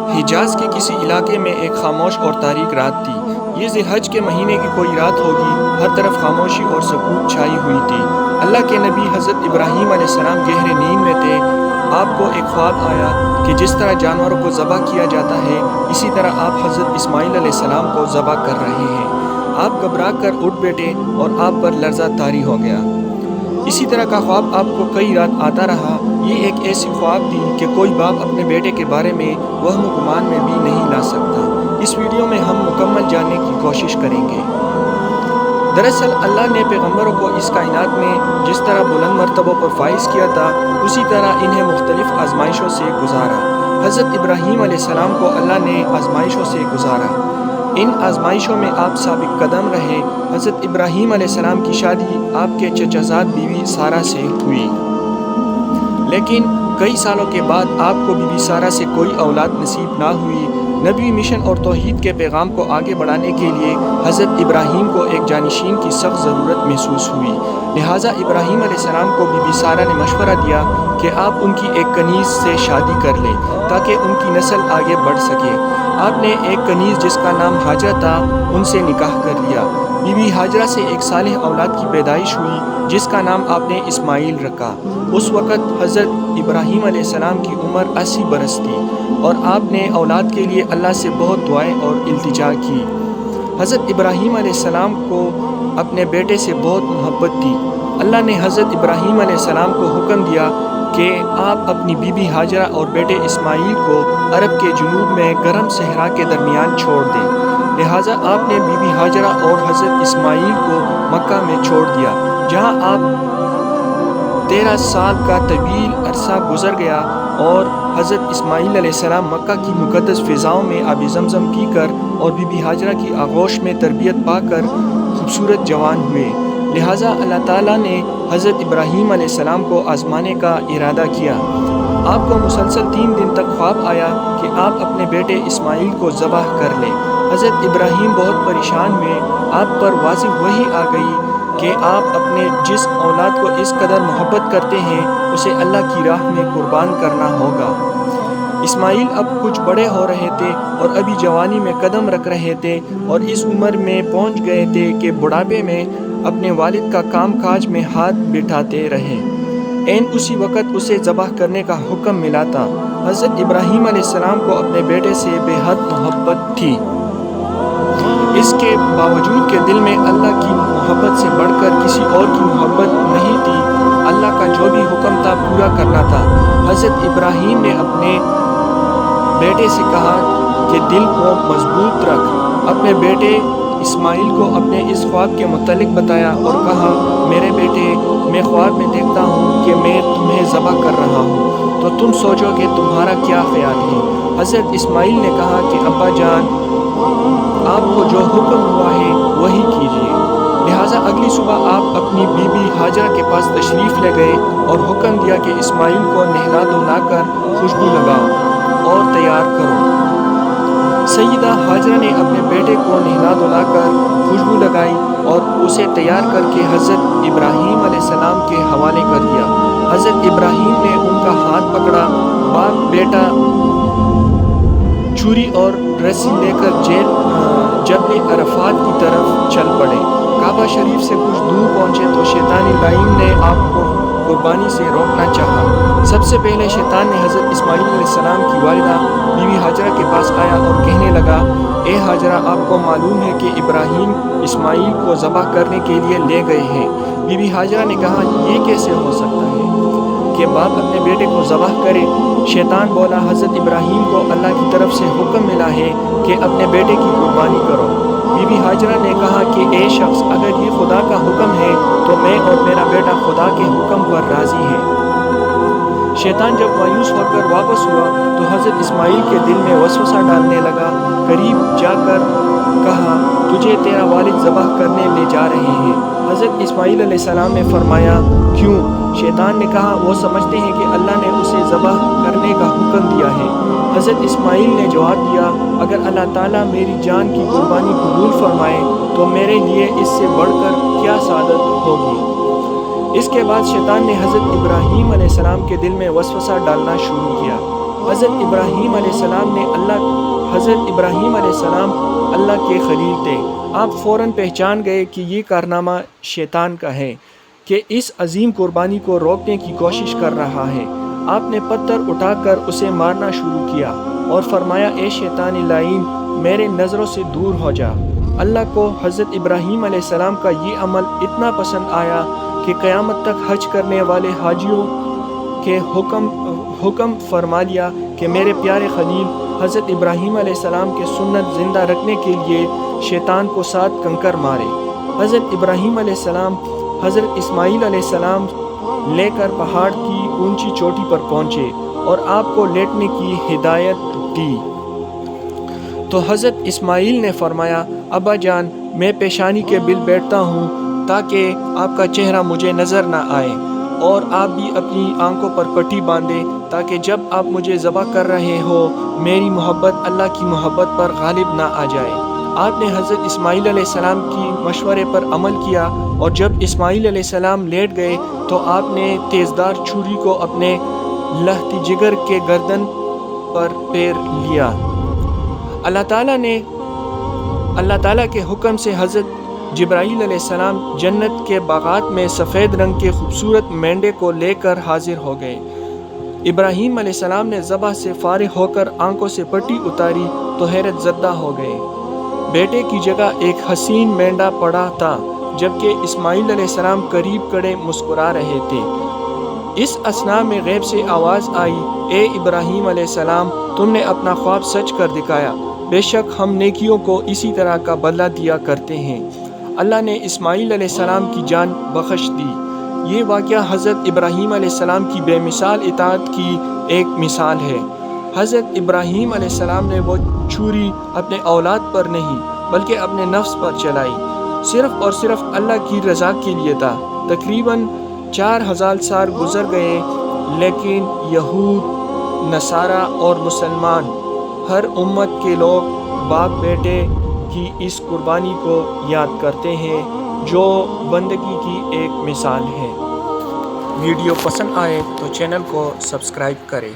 حجاز کے کسی علاقے میں ایک خاموش اور تاریک رات تھی۔ یہ ذی الحج کے مہینے کی کوئی رات ہوگی، ہر طرف خاموشی اور سکوت چھائی ہوئی تھی۔ اللہ کے نبی حضرت ابراہیم علیہ السلام گہرے نیند میں تھے۔ آپ کو ایک خواب آیا کہ جس طرح جانوروں کو ذبح کیا جاتا ہے، اسی طرح آپ حضرت اسماعیل علیہ السلام کو ذبح کر رہے ہیں۔ آپ گھبرا کر اٹھ بیٹھے اور آپ پر لرزہ طاری ہو گیا۔ اسی طرح کا خواب آپ کو کئی رات آتا رہا۔ یہ ایک ایسی خواب تھی کہ کوئی باپ اپنے بیٹے کے بارے میں وہم و گمان میں بھی نہیں لا سکتا۔ اس ویڈیو میں ہم مکمل جاننے کی کوشش کریں گے۔ دراصل اللہ نے پیغمبروں کو اس کائنات میں جس طرح بلند مرتبوں پر فائز کیا تھا، اسی طرح انہیں مختلف آزمائشوں سے گزارا۔ حضرت ابراہیم علیہ السلام کو اللہ نے آزمائشوں سے گزارا۔ ان آزمائشوں میں آپ ثابت قدم رہے۔ حضرت ابراہیم علیہ السلام کی شادی آپ کے چچا زاد بیوی سارہ سے ہوئی، لیکن کئی سالوں کے بعد آپ کو بی بی سارہ سے کوئی اولاد نصیب نہ ہوئی۔ نبوی مشن اور توحید کے پیغام کو آگے بڑھانے کے لیے حضرت ابراہیم کو ایک جانشین کی سخت ضرورت محسوس ہوئی۔ لہٰذا ابراہیم علیہ السلام کو بی بی سارہ نے مشورہ دیا کہ آپ ان کی ایک کنیز سے شادی کر لیں تاکہ ان کی نسل آگے بڑھ سکے۔ آپ نے ایک کنیز جس کا نام ہاجرہ تھا، ان سے نکاح کر لیا۔ بی بی ہاجرہ سے ایک صالح اولاد کی پیدائش ہوئی جس کا نام آپ نے اسماعیل رکھا۔ اس وقت حضرت ابراہیم علیہ السلام کی عمر 80 برس تھی اور آپ نے اولاد کے لیے اللہ سے بہت دعائیں اور التجا کی۔ حضرت ابراہیم علیہ السلام کو اپنے بیٹے سے بہت محبت تھی۔ اللہ نے حضرت ابراہیم علیہ السلام کو حکم دیا کہ آپ اپنی بی بی ہاجرہ اور بیٹے اسماعیل کو عرب کے جنوب میں گرم صحرا کے درمیان چھوڑ دیں۔ لہٰذا آپ نے بی بی ہاجرہ اور حضرت اسماعیل کو مکہ میں چھوڑ دیا، جہاں آپ 13 سال کا طویل عرصہ گزر گیا اور حضرت اسماعیل علیہ السلام مکہ کی مقدس فضاؤں میں آب زمزم پی کر اور بی بی ہاجرہ کی آغوش میں تربیت پا کر خوبصورت جوان ہوئے۔ لہٰذا اللہ تعالیٰ نے حضرت ابراہیم علیہ السلام کو آزمانے کا ارادہ کیا۔ آپ کو مسلسل 3 دن تک خواب آیا کہ آپ اپنے بیٹے اسماعیل کو ذبح کر لیں۔ حضرت ابراہیم بہت پریشان ہوئے۔ آپ پر واضح وحی آ گئی کہ آپ اپنے جس اولاد کو اس قدر محبت کرتے ہیں اسے اللہ کی راہ میں قربان کرنا ہوگا۔ اسماعیل اب کچھ بڑے ہو رہے تھے اور ابھی جوانی میں قدم رکھ رہے تھے اور اس عمر میں پہنچ گئے تھے کہ بڑھاپے میں اپنے والد کا کام کاج میں ہاتھ بٹھاتے رہے۔ عین اسی وقت اسے ذبح کرنے کا حکم ملا تھا۔ حضرت ابراہیم علیہ السلام کو اپنے بیٹے سے بے حد محبت تھی۔ اس کے باوجود کہ دل میں اللہ کی محبت سے بڑھ کر کسی اور کی محبت نہیں تھی، اللہ کا جو بھی حکم تھا پورا کرنا تھا۔ حضرت ابراہیم نے اپنے بیٹے سے کہا کہ دل کو مضبوط رکھ۔ اپنے بیٹے اسماعیل کو اپنے اس خواب کے متعلق بتایا اور کہا، میرے بیٹے، میں خواب میں دیکھتا ہوں کہ میں تمہیں ذبح کر رہا ہوں، تو تم سوچو کہ تمہارا کیا خیال ہے؟ حضرت اسماعیل نے کہا کہ ابا جان، آپ کو جو حکم ہوا ہے وہی کیجیے۔ لہٰذا اگلی صبح آپ اپنی بی بی ہاجرہ کے پاس تشریف لے گئے اور حکم دیا کہ اسماعیل کو نہلا دھلا کر خوشبو لگاؤ اور تیار کرو۔ سیدہ ہاجرہ نے اپنے بیٹے کو نہلا دھلا کر خوشبو لگائی اور اسے تیار کر کے حضرت ابراہیم علیہ السلام کے حوالے کر دیا۔ حضرت ابراہیم نے ان کا ہاتھ پکڑا۔ باپ بیٹا چھری اور رسی لے کر جبل عرفات کی طرف چل پڑے۔ کعبہ شریف سے کچھ دور پہنچے تو شیطانی لعین نے آپ کو قربانی سے روکنا چاہا۔ سب سے پہلے شیطان نے حضرت اسماعیل علیہ السلام کی والدہ بی بی ہاجرہ کے پاس آیا اور کہنے لگا، اے ہاجرہ، آپ کو معلوم ہے کہ ابراہیم اسماعیل کو ذبح کرنے کے لیے لے گئے ہیں۔ بی بی ہاجرہ نے کہا، یہ کیسے ہو سکتا ہے کہ باپ اپنے بیٹے کو ذبح کرے؟ شیطان بولا، حضرت ابراہیم کو اللہ کی طرف سے حکم ملا ہے کہ اپنے بیٹے کی قربانی کرو۔ بی بی ہاجرہ نے کہا کہ اے شخص، اگر یہ خدا کا حکم ہے تو میں اور میرا بیٹا خدا کے حکم پر راضی ہیں۔ شیطان جب مایوس ہو کر واپس ہوا تو حضرت اسماعیل کے دل میں وسوسہ ڈالنے لگا۔ قریب جا کر کہا، تجھے تیرا والد ذبح کرنے لے جا رہے ہیں۔ حضرت اسماعیل علیہ السلام نے فرمایا، کیوں؟ شیطان نے کہا، وہ سمجھتے ہیں کہ اللہ نے اسے ذبح کرنے کا حکم دیا ہے۔ حضرت اسماعیل نے جواب دیا، اگر اللہ تعالیٰ میری جان کی قربانی قبول فرمائے تو میرے لیے اس سے بڑھ کر کیا سعادت ہوگی۔ اس کے بعد شیطان نے حضرت ابراہیم علیہ السلام کے دل میں وسوسہ ڈالنا شروع کیا۔ حضرت ابراہیم علیہ السلام اللہ کے خلیل تھے۔ آپ فوراً پہچان گئے کہ یہ کارنامہ شیطان کا ہے کہ اس عظیم قربانی کو روکنے کی کوشش کر رہا ہے۔ آپ نے پتھر اٹھا کر اسے مارنا شروع کیا اور فرمایا، اے شیطان لعین، میرے نظروں سے دور ہو جا۔ اللہ کو حضرت ابراہیم علیہ السلام کا یہ عمل اتنا پسند آیا کہ قیامت تک حج کرنے والے حاجیوں کے حکم فرما لیا کہ میرے پیارے خلیل حضرت ابراہیم علیہ السلام کے سنت زندہ رکھنے کے لیے شیطان کو 7 کنکر مارے۔ حضرت ابراہیم علیہ السلام حضرت اسماعیل علیہ السلام لے کر پہاڑ کی اونچی چوٹی پر پہنچے اور آپ کو لیٹنے کی ہدایت دی تو حضرت اسماعیل نے فرمایا، ابا جان، میں پیشانی کے بل بیٹھتا ہوں تاکہ آپ کا چہرہ مجھے نظر نہ آئے، اور آپ بھی اپنی آنکھوں پر پٹی باندھیں تاکہ جب آپ مجھے ذبح کر رہے ہو میری محبت اللہ کی محبت پر غالب نہ آ جائے۔ آپ نے حضرت اسماعیل علیہ السلام کی مشورے پر عمل کیا، اور جب اسماعیل علیہ السلام لیٹ گئے تو آپ نے تیزدار چھری کو اپنے لہتی جگر کے گردن پر پیر لیا۔ اللہ تعالیٰ کے حکم سے حضرت جبرائیل علیہ السلام جنت کے باغات میں سفید رنگ کے خوبصورت مینڈے کو لے کر حاضر ہو گئے۔ ابراہیم علیہ السلام نے ذبح سے فارغ ہو کر آنکھوں سے پٹی اتاری تو حیرت زدہ ہو گئے۔ بیٹے کی جگہ ایک حسین مینڈا پڑا تھا، جبکہ اسماعیل علیہ السلام قریب کھڑے مسکرا رہے تھے۔ اس اثناء میں غیب سے آواز آئی، اے ابراہیم علیہ السلام، تم نے اپنا خواب سچ کر دکھایا، بے شک ہم نیکیوں کو اسی طرح کا بدلہ دیا کرتے ہیں۔ اللہ نے اسماعیل علیہ السلام کی جان بخش دی۔ یہ واقعہ حضرت ابراہیم علیہ السلام کی بے مثال اطاعت کی ایک مثال ہے۔ حضرت ابراہیم علیہ السلام نے وہ چھری اپنے اولاد پر نہیں بلکہ اپنے نفس پر چلائی، صرف اور صرف اللہ کی رضا کے لیے تھا۔ تقریباً 4000 سال گزر گئے، لیکن یہود، نصارہ اور مسلمان، ہر امت کے لوگ باپ بیٹے کی اس قربانی کو یاد کرتے ہیں جو بندگی کی ایک مثال ہے۔ ویڈیو پسند آئے تو چینل کو سبسکرائب کریں۔